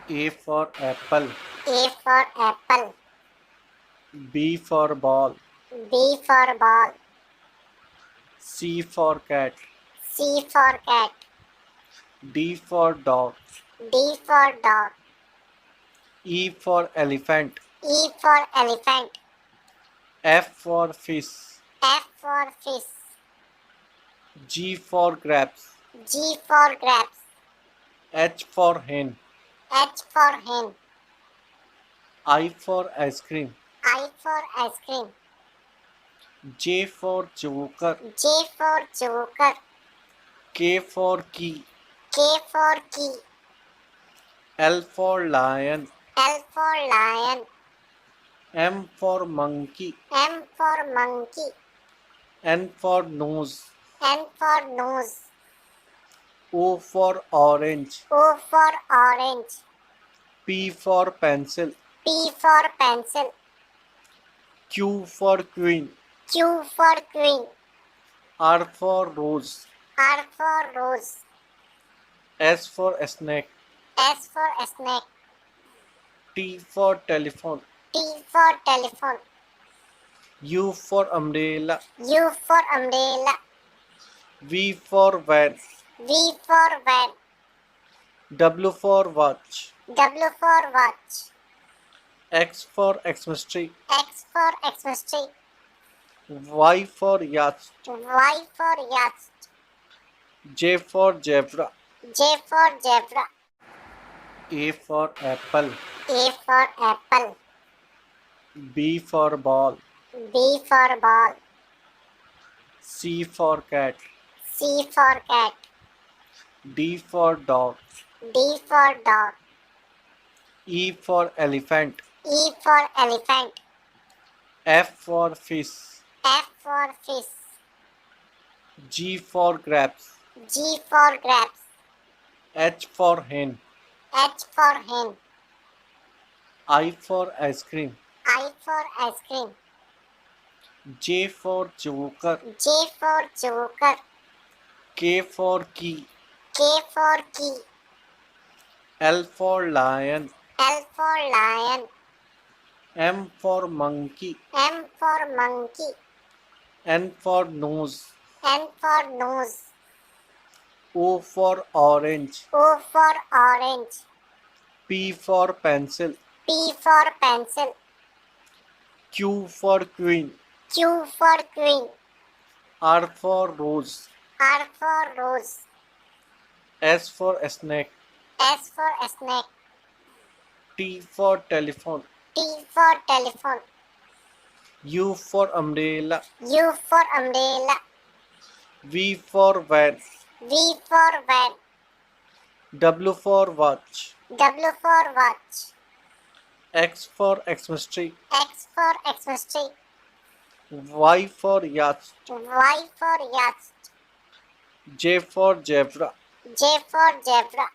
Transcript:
A for apple. A for apple. B for ball. B for ball. C for cat. C for cat. D for dog. D for dog. E for elephant. E for elephant. F for fish. F for fish. G for grapes. G for grapes. H for hen. H for hen. I for ice cream. I for ice cream. J for joker. J for joker. K for key. K for key. L for lion. L for lion. M for monkey. M for monkey. N for nose. N for nose. O for orange. O for orange. P for pencil. P for pencil. Q for queen. Q for queen. R for rose. R for rose. S for snake. S for snake. T for telephone. T for telephone. U for umbrella. U for umbrella. V for van. V for van. W for watch. W for watch. X for Xmas tree. X for Xmas tree. Y for yacht. Y for yacht. J for zebra. J for zebra. A for apple. A for apple. B for ball. B for ball. C for cat. C for cat. D for dog. D for dog. E for elephant. E for elephant. F for fish. F for fish. G for grapes. G for grapes. H for hen. H for hen. I for ice cream. I for ice cream. J for joker. J for joker. K for key. K for key. L for lion. L for lion. M for monkey. M for monkey. N for nose. N for nose. O for orange. O for orange. P for pencil. P for pencil. Q for queen. Q for queen. R for rose. R for rose. S for snake. S for snake. T for telephone. T for telephone. U for umbrella. U for umbrella. V for van. V for van. W for watch. W for watch. X for Xmas tree. X for Xmas tree. Y for yacht. Y for yacht. J for zebra. J for zebra.